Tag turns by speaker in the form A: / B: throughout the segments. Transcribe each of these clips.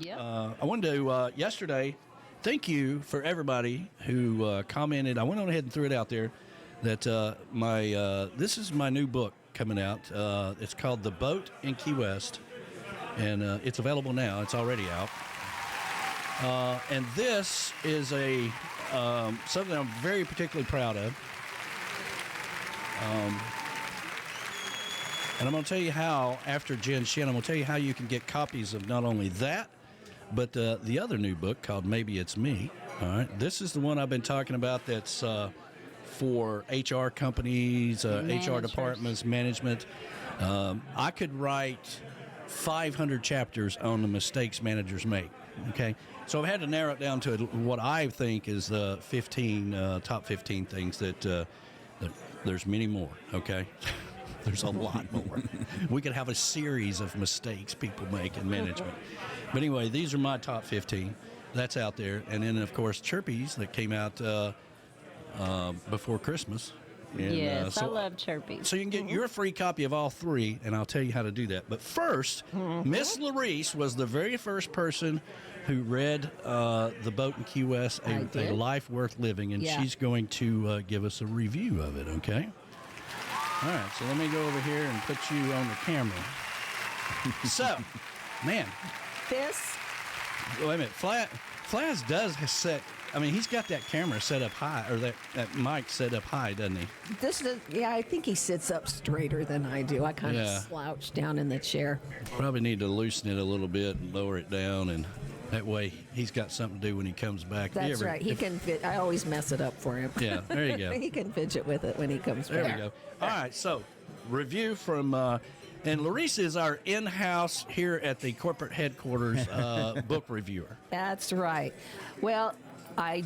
A: I wanted to, yesterday, thank you for everybody who commented. I went on ahead and threw it out there that this is my new book coming out. It's called The Boat in Key West, and it's available now. It's already out. And this is something I'm very particularly proud of. And I'm going to tell you how, after Jen Shin, I'm going to tell you how you can get copies of not only that, but the other new book called Maybe It's Me. All right. This is the one I've been talking about that's for HR companies, HR departments, management. I could write 500 chapters on the mistakes managers make. Okay. So I've had to narrow it down to what I think is the top 15 things that there's many more. Okay. There's a lot more. We could have a series of mistakes people make in management. But anyway, these are my top 15. That's out there. And then, of course, Chirpies that came out before Christmas. And,
B: yes, I love Chirpies.
A: So you can get your free copy of all three, and I'll tell you how to do that. But first, Miss Laurice was the very first person who read The Boat in Key West, A Life Worth Living, and she's going to give us a review of it, okay? All right, so let me go over here and put you on the camera. So, man.
C: This?
A: Wait a minute. Flaz does set, he's got that camera set up high, or that mic set up high, doesn't he?
C: I think he sits up straighter than I do. I kind of slouch down in the chair.
A: Probably need to loosen it a little bit and lower it down, and that way he's got something to do when he comes back.
C: That's right. He can fit. I always mess it up for him.
A: Yeah, there you go.
C: He can fidget with it when he comes back.
A: There we go. All right, so review from, and Laurice is our in-house here at the corporate headquarters book reviewer.
C: That's right. Well, I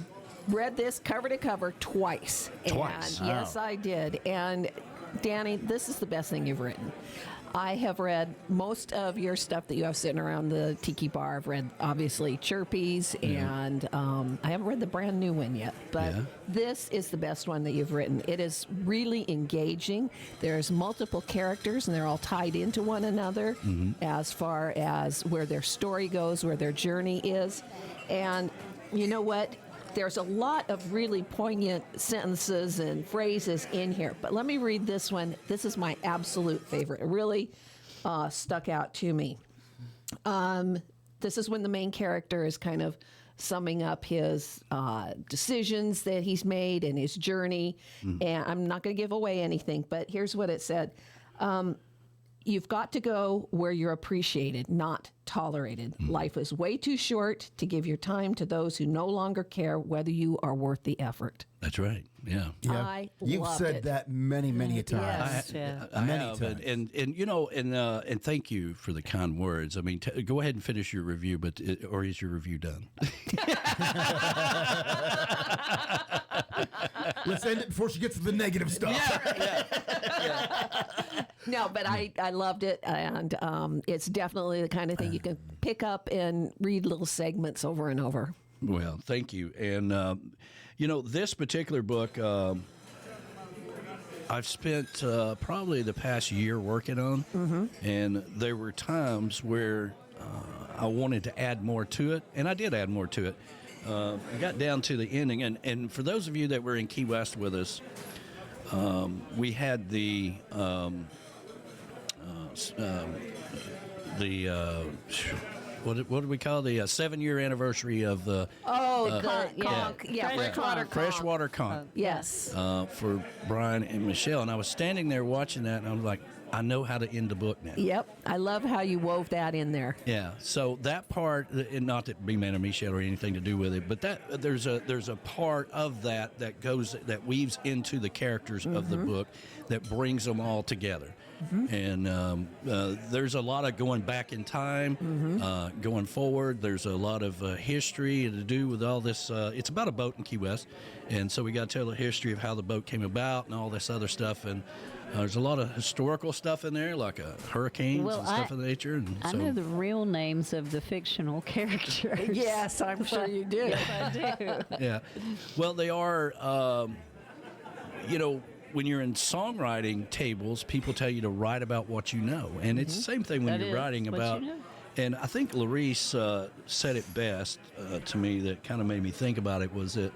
C: read this cover to cover twice.
A: Twice?
C: And yes, I did. And Danny, this is the best thing you've written. I have read most of your stuff that you have sitting around the Tiki Bar. I've read, obviously, Chirpies, and I haven't read the brand new one yet. But this is the best one that you've written. It is really engaging. There's multiple characters, and they're all tied into one another as far as where their story goes, where their journey is. And you know what? There's a lot of really poignant sentences and phrases in here. But let me read this one. This is my absolute favorite. It really stuck out to me. This is when the main character is kind of summing up his decisions that he's made and his journey. And I'm not going to give away anything, but here's what it said. You've got to go where you're appreciated, not tolerated. Life is way too short to give your time to those who no longer care whether you are worth the effort.
A: That's right. Yeah.
D: You've said that many, many times.
C: Yes.
A: I have, and and thank you for the kind words. Go ahead and finish your review, or is your review done?
D: Let's end it before she gets to the negative stuff.
C: No, but I loved it, and it's definitely the kind of thing you can pick up and read little segments over and over.
A: Well, thank you. And, this particular book, I've spent probably the past year working on, and there were times where I wanted to add more to it, and I did add more to it. I got down to the ending, and for those of you that were in Key West with us, we had the what do we call the 7-year anniversary of the freshwater conch.
C: Yes,
A: for Brian and Michelle, and I was standing there watching that, and I was like, I know how to end the book now.
C: Yep, I love how you wove that in there.
A: Yeah, so that part, and not that B-Man or Michelle or anything to do with it, but that there's a part of that weaves into the characters of the book that brings them all together. And there's a lot of going back in time, going forward. There's a lot of history to do with all this. It's about a boat in Key West, and so we got to tell the history of how the boat came about and all this other stuff. And there's a lot of historical stuff in there, like hurricanes and stuff of that nature. And
B: I know the real names of the fictional characters.
C: Yes, I'm sure you do.
B: Yes, I do.
A: Yeah. Well, they are, when you're in songwriting tables, people tell you to write about what you know. And it's the same thing when you're writing about. And I think Laurice said it best to me, that kind of made me think about it, was that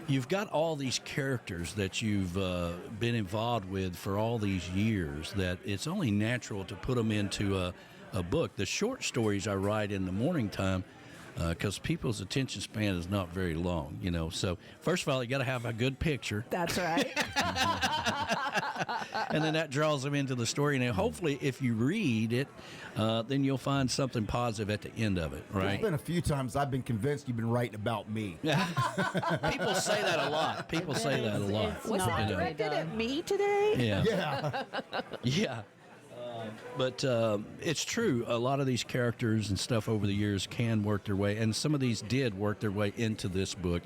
A: you've got all these characters that you've been involved with for all these years, that it's only natural to put them into a book. The short stories I write in the morning time, because people's attention span is not very long, you know. So first of all, you got to have a good picture.
C: That's right.
A: And then that draws them into the story. And then hopefully, if you read it, then you'll find something positive at the end of it, right?
D: There's been a few times I've been convinced you've been writing about me.
A: People say that a lot. People say that a lot.
B: It's
C: Was
B: not
C: that
A: you know.
C: directed at me today?
A: Yeah.
D: Yeah.
A: Yeah. But it's true. A lot of these characters and stuff over the years can work their way, and some of these did work their way into this book.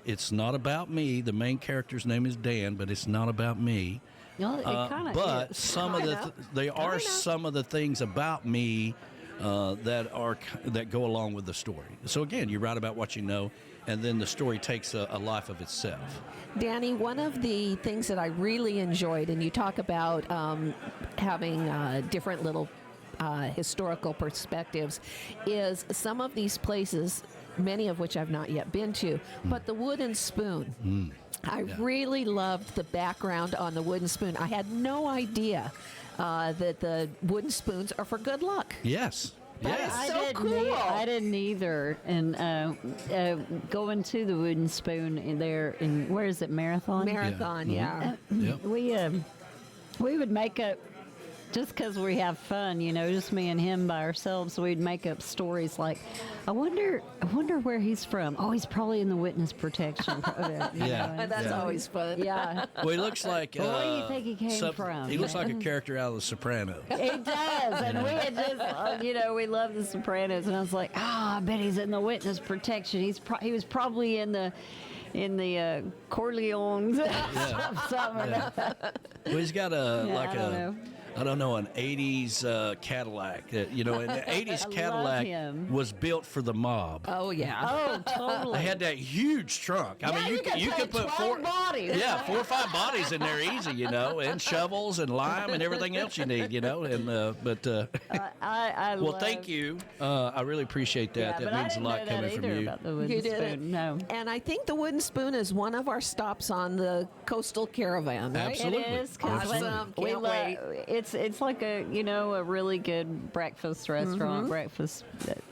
A: It's not about me. The main character's name is Dan, but it's not about me.
B: Well, it kind of
A: But
B: is.
A: some of there are some of the things about me that go along with the story. So again, you write about what you know, and then the story takes a life of itself.
C: Danny, one of the things that I really enjoyed, and you talk about having different little historical perspectives, is some of these places, many of which I've not yet been to, but the wooden spoon. I really loved the background on the wooden spoon. I had no idea that the wooden spoons are for good luck.
A: Yes. Yes.
B: I didn't either. And going to the wooden spoon in there in, where is it, Marathon?
C: Marathon, yeah.
A: Yep.
B: We would make up, just because we have fun, you know, just me and him by ourselves, we'd make up stories like, I wonder where he's from. Oh, he's probably in the witness protection.
A: Yeah.
C: That's always fun.
B: Yeah.
A: Well, he looks like.
B: Where do you think he came from?
A: He looks like a character out of The Sopranos.
B: He does, and we had just, we love The Sopranos, and I was like, I bet he's in the witness protection. He was probably in the Corleones, something.
A: Yeah. Well, he's got I don't know, an 80s Cadillac. You know, and the 80s Cadillac was built for the mob.
C: Oh, yeah.
B: Oh, totally.
A: They had that huge trunk. I mean, you could put
B: 4 bodies.
A: Yeah, 4 or 5 bodies in there easy, you know, and shovels and lime and everything else you need, you know. And well, thank you. I really appreciate that.
B: Yeah,
A: that means a lot coming from you.
B: About the wooden
C: You did
B: spoon.
C: it.
B: No.
C: And I think the wooden spoon is one of our stops on the coastal caravan, right?
A: Absolutely.
B: It is, 'cause
C: Awesome.
B: we
C: Can't
B: love,
C: wait.
B: it's like a really good breakfast restaurant. Breakfast,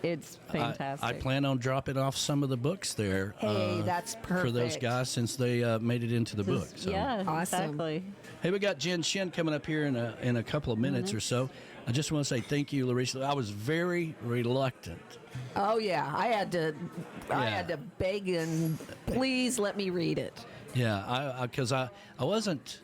B: it's fantastic.
A: I plan on dropping off some of the books there.
C: Hey, that's
A: for those
C: perfect.
A: guys, since they made it into the book. So.
B: Yeah,
C: Awesome.
B: exactly.
A: Hey, we got Jen Shin coming up here in a couple of minutes or so. I just want to say thank you, Laurice. I was very reluctant.
C: Oh yeah, I had to beg and please let me read it.
A: Yeah, because I wasn't.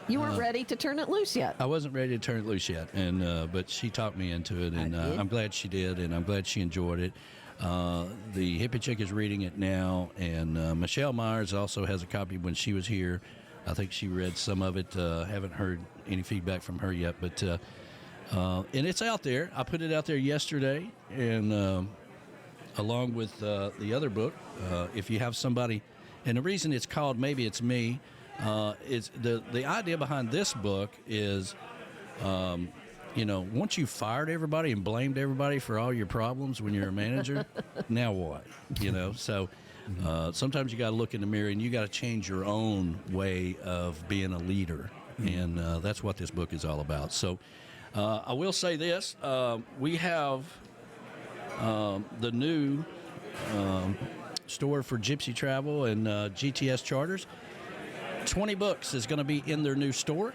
C: You weren't ready to turn it loose yet.
A: I wasn't ready to turn it loose yet, and but she talked me into it, and I'm glad she did, and I'm glad she enjoyed it. The hippie chick is reading it now, and Michelle Myers also has a copy when she was here. I think she read some of it. Haven't heard any feedback from her yet, but and it's out there. I put it out there yesterday, and along with the other book, if you have somebody, and the reason it's called Maybe It's Me. Is the idea behind this book is, once you fired everybody and blamed everybody for all your problems when you're a manager, now what? So sometimes you got to look in the mirror and you got to change your own way of being a leader, and that's what this book is all about. So I will say this: we have the new store for Gypsy Travel and GTS Charters. 20 books is going to be in their new store,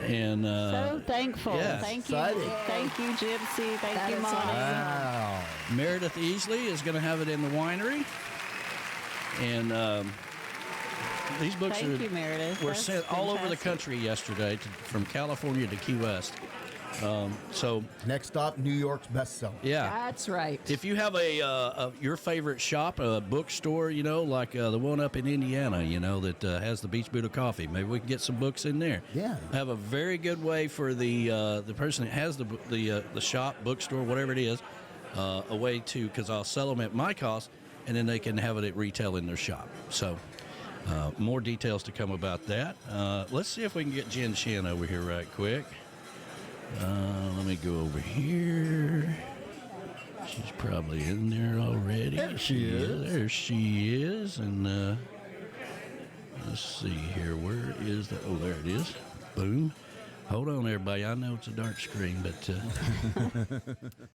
A: and
B: so thankful.
A: Yeah.
B: Thank you,
D: Exciting.
B: thank you, Gypsy. Thank you,
C: is
B: Monty.
D: Wow.
A: Meredith Easley is going to have it in the winery, and these books
B: Thank you, Meredith.
A: were
B: That's
A: sent all over the
B: fantastic.
A: country yesterday, from California to Key West. So
D: Next stop, New York's bestseller.
A: yeah.
C: That's right.
A: If you have your favorite shop, a bookstore, like the one up in Indiana, that has the Beach Buddha coffee, maybe we can get some books in there.
D: Yeah.
A: I have a very good way for the person that has the shop, bookstore, whatever it is, a way to, because I'll sell them at my cost, and then they can have it at retail in their shop. So more details to come about that. Let's see if we can get Jen Shin over here right quick. Let me go over here. She's probably in there already.
D: There she is.
A: There she is. And let's see here. Where is that? Oh, there it is. Boom. Hold on, everybody. I know it's a dark screen, but